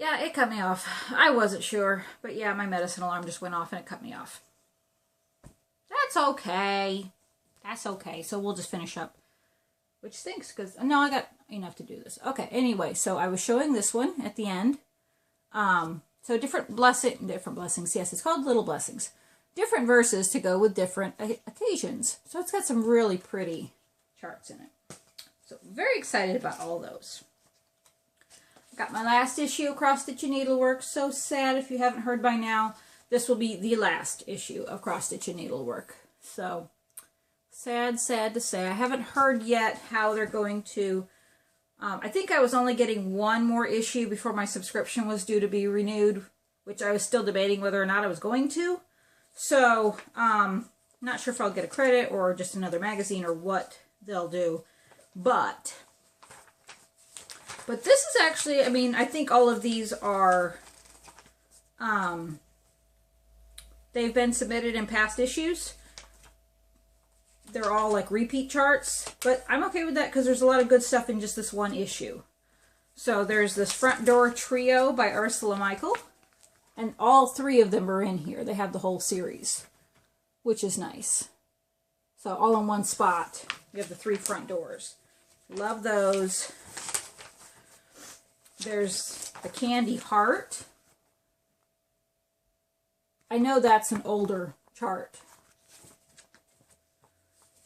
Yeah, it cut me off. I wasn't sure, but yeah, my medicine alarm just went off and it cut me off. That's okay. That's okay. So we'll just finish up, which stinks because, no, I got enough to do this. Okay, anyway, so I was showing this one at the end. So different blessings. Yes, it's called Little Blessings. Different verses to go with different occasions. So it's got some really pretty charts in it. So very excited about all those. Got my last issue of Cross Stitch and Needlework. So sad if you haven't heard by now. This will be the last issue of Cross Stitch and Needlework. So sad to say. I haven't heard yet how they're going to... I think I was only getting one more issue before my subscription was due to be renewed, which I was still debating whether or not I was going to. So, not sure if I'll get a credit or just another magazine or what they'll do. But this is actually, I mean, I think all of these are, they've been submitted in past issues. They're all like repeat charts, but I'm okay with that because there's a lot of good stuff in just this one issue. So there's this Front Door Trio by Ursula Michael, and all three of them are in here. They have the whole series, which is nice. So all in one spot, you have the 3 front doors. Love those. There's the Candy Heart. I know that's an older chart,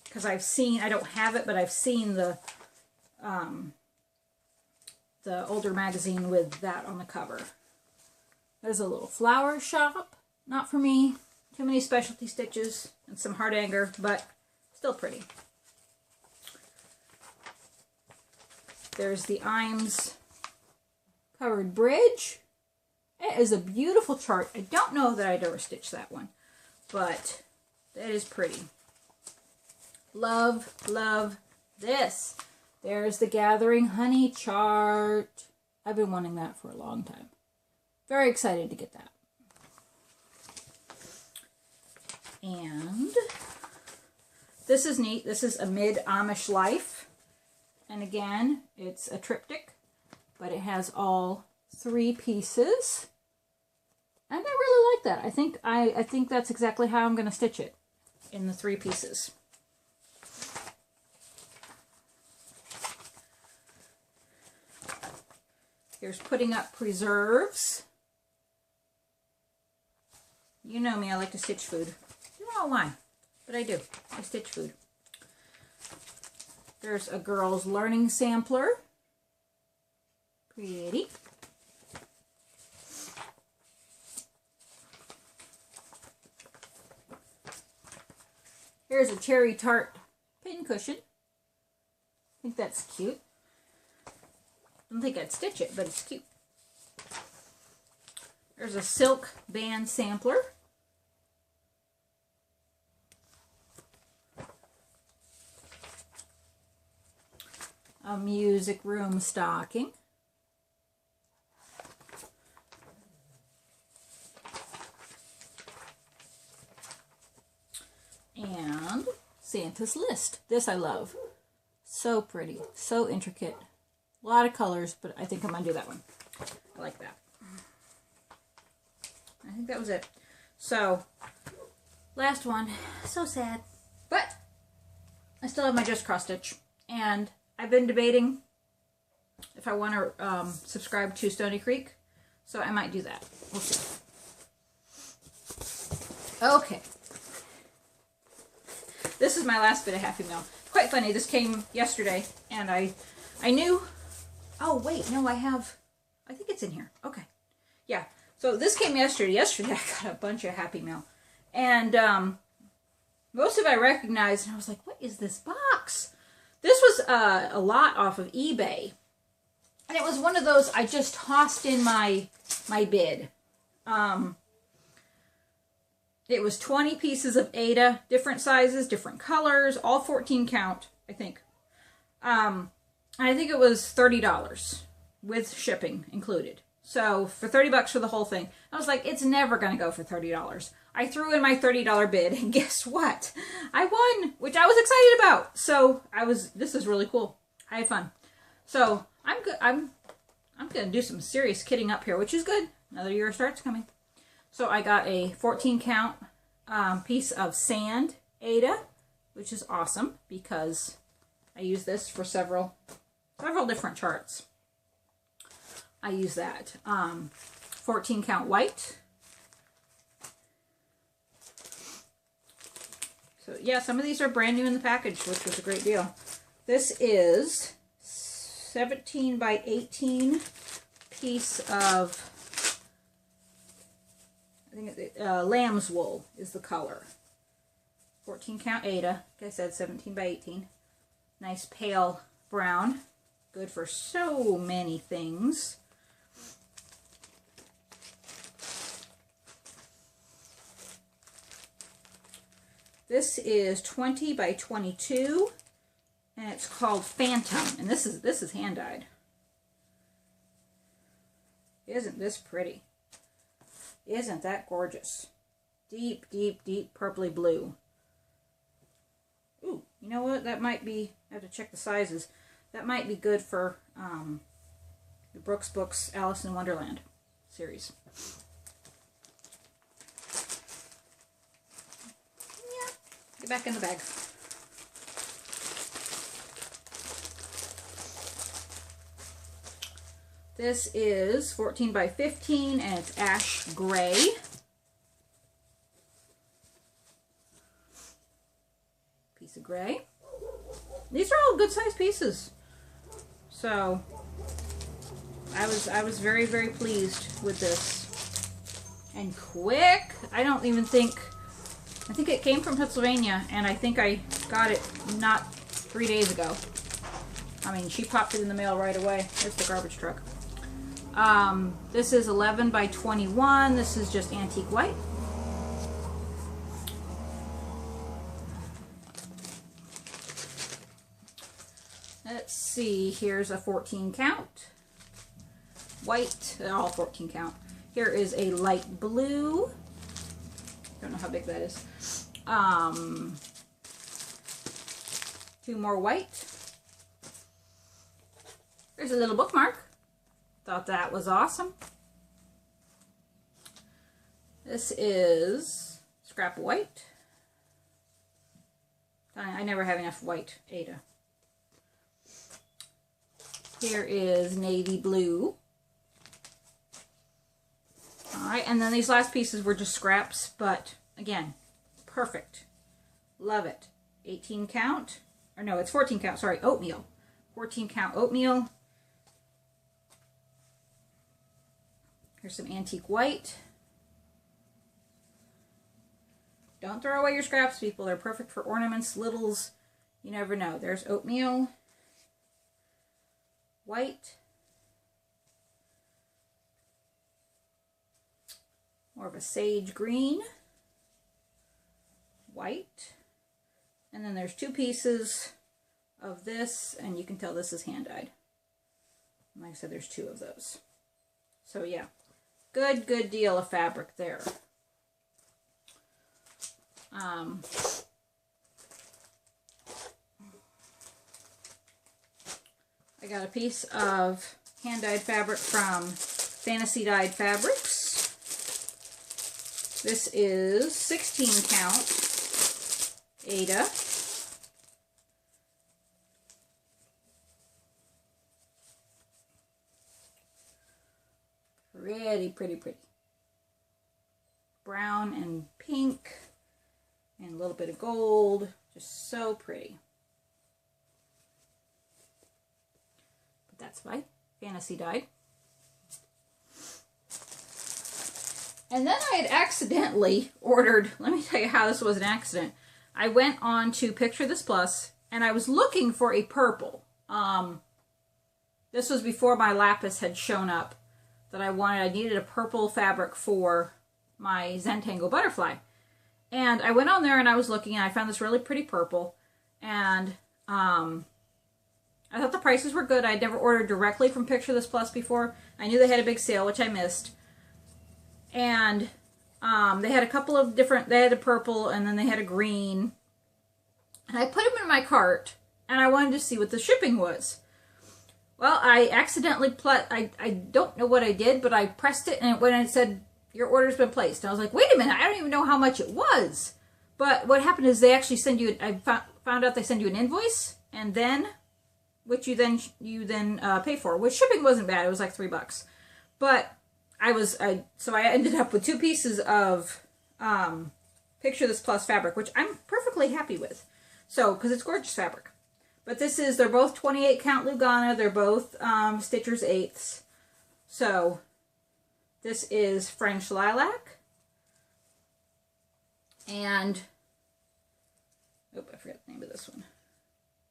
because I've seen, I don't have it, but I've seen the older magazine with that on the cover. There's a little flower shop. Not for me. Too many specialty stitches and some hard anger, but still pretty. There's the Imes Covered Bridge. It is a beautiful chart. I don't know that I'd ever stitch that one, but that is pretty. Love, love this. There's the Gathering Honey chart. I've been wanting that for a long time. Very excited to get that. And this is neat. This is Amid Amish Life. And again, it's a triptych, but it has all 3 pieces. And I really like that. I think that's exactly how I'm going to stitch it, in the 3 pieces. Here's Putting Up Preserves. You know me, I like to stitch food. I don't know why, but I do. I stitch food. There's a Girls Learning Sampler. Pretty. Here's a Cherry Tart pincushion. I think that's cute. I don't think I'd stitch it, but it's cute. There's a Silk Band Sampler. A Music Room Stocking. And Santa's List. This I love. So pretty. So intricate. A lot of colors, but I think I'm going to do that one. I like that. I think that was it. So, last one. So sad. But, I still have my Just Cross Stitch. And I've been debating if I want to subscribe to Stony Creek. So, I might do that. We'll see. Okay. This is my last bit of Happy Mail. Quite funny. This came yesterday. And I knew... Oh, wait, no, I think it's in here. Okay. Yeah. So this came yesterday. Yesterday I got a bunch of Happy Mail. And most of it I recognized, and I was like, what is this box? This was a lot off of eBay. And it was one of those I just tossed in my bid. It was 20 pieces of Ada, different sizes, different colors, all 14 count, I think. I think it was $30 with shipping included. So for $30 for the whole thing, I was like, it's never going to go for $30. I threw in my $30 bid, and guess what? I won, which I was excited about. So this is really cool. I had fun. So I'm good. I'm I'm going to do some serious kitting up here, which is good. Another year starts coming. So I got a 14 count piece of sand Ada, which is awesome because I use this for several different charts. I use that. 14 count white. So yeah, some of these are brand new in the package, which was a great deal. This is 17 by 18 piece of, I think it's, lamb's wool is the color. 14 count Ada, like I said, 17 by 18. Nice pale brown. Good for so many things. This is 20 by 22, and it's called Phantom, and this is hand dyed. Isn't this pretty? Isn't that gorgeous? Deep, deep, deep purpley blue. Ooh, you know what? That might be, I have to check the sizes. That might be good for the Brooks Books Alice in Wonderland series. Yeah, get back in the bag. This is 14 by 15 and it's ash gray. Piece of gray. These are all good sized pieces. So I was very, very pleased with this. And quick. I think it came from Pennsylvania and I think I got it not 3 days ago. I mean, she popped it in the mail right away. There's the garbage truck. This is 11 by 21. This is just antique white. Let's see, here's a 14 count. White, all 14 count. Here is a light blue. Don't know how big that is. 2 more white. There's a little bookmark. Thought that was awesome. This is scrap white. I never have enough white Ada. Here is navy blue. Alright, and then these last pieces were just scraps, but again, perfect. Love it. 18 count. Or no, it's 14 count. Sorry, oatmeal. 14 count oatmeal. Here's some antique white. Don't throw away your scraps, people. They're perfect for ornaments, littles. You never know. There's oatmeal. White. More of a sage green. White. And then there's 2 pieces of this, and you can tell this is hand dyed. Like I said, there's 2 of those. So yeah. Good deal of fabric there. I got a piece of hand-dyed fabric from Fantasy Dyed Fabrics. This is 16 count Ada. Pretty. Brown and pink and a little bit of gold. Just so pretty. But that's by Fantasy Dyed. And then I had accidentally ordered, let me tell you how this was an accident. I went on to Picture This Plus and I was looking for a purple. This was before my lapis had shown up. That I needed a purple fabric for my Zentangle butterfly. And I went on there and I was looking and I found this really pretty purple. And I thought the prices were good. I'd never ordered directly from Picture This Plus before. I knew they had a big sale, which I missed. And they had a couple of different, they had a purple and then they had a green. And I put them in my cart and I wanted to see what the shipping was. Well, I accidentally, I don't know what I did, but I pressed it, and when it said, your order's been placed. And I was like, wait a minute, I don't even know how much it was. But what happened is they actually send you, I found out they send you an invoice, and then, which you then pay for, which shipping wasn't bad, it was like $3. But so I ended up with 2 pieces of Picture This Plus fabric, which I'm perfectly happy with. So, because it's gorgeous fabric. But they're both 28 count Lugana. They're both Stitcher's 8ths. So, this is French Lilac. And, I forgot the name of this one.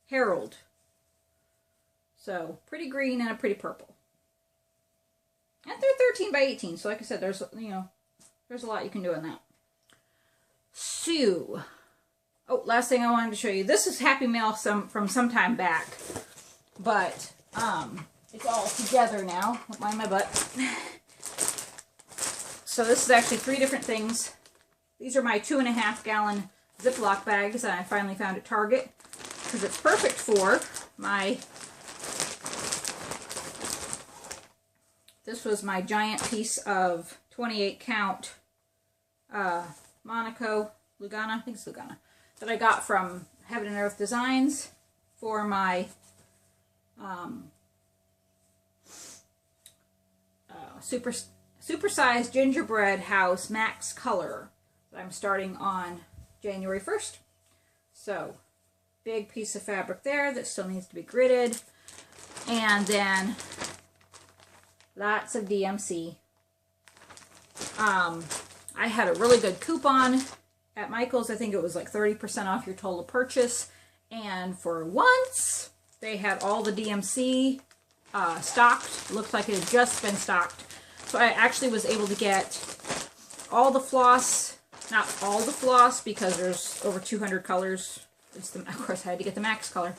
Herald. So, pretty green and a pretty purple. And they're 13 by 18. So, like I said, there's a lot you can do in that. So, oh, last thing I wanted to show you. This is Happy Mail from some time back. But, it's all together now. Don't mind my butt. So this is actually 3 different things. These are my 2.5 gallon Ziploc bags that I finally found at Target. Because it's perfect for my... This was my giant piece of 28 count Monaco Lugana. I think it's Lugana. That I got from Heaven and Earth Designs for my supersized gingerbread house max color that I'm starting on January 1st. So, big piece of fabric there that still needs to be gridded. And then lots of DMC. I had a really good coupon at Michael's. I think it was like 30% off your total purchase. And for once, they had all the DMC stocked. Looked like it had just been stocked. So I actually was able to get all the floss, not all the floss because there's over 200 colors. Of course, I had to get the max color.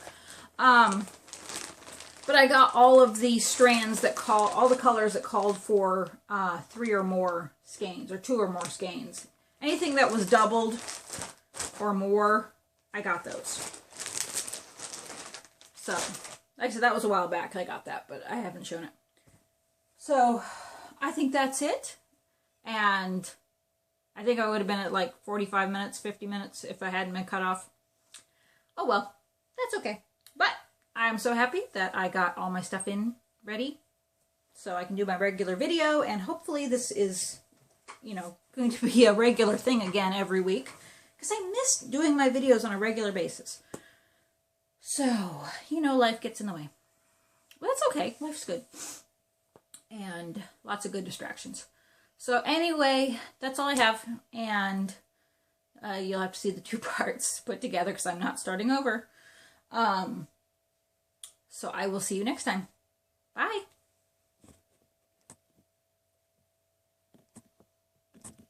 But I got all of the strands all the colors that called for 3 or more skeins, or 2 or more skeins. Anything that was doubled or more, I got those. So, like I said, that was a while back I got that, but I haven't shown it. So, I think that's it. And I think I would have been at like 45 minutes, 50 minutes if I hadn't been cut off. Oh well, that's okay. But I'm so happy that I got all my stuff in ready so I can do my regular video, and hopefully this is, going to be a regular thing again every week, because I miss doing my videos on a regular basis. So, life gets in the way. But that's okay. Life's good. And lots of good distractions. So anyway, that's all I have, and you'll have to see the 2 parts put together because I'm not starting over. So I will see you next time. Bye.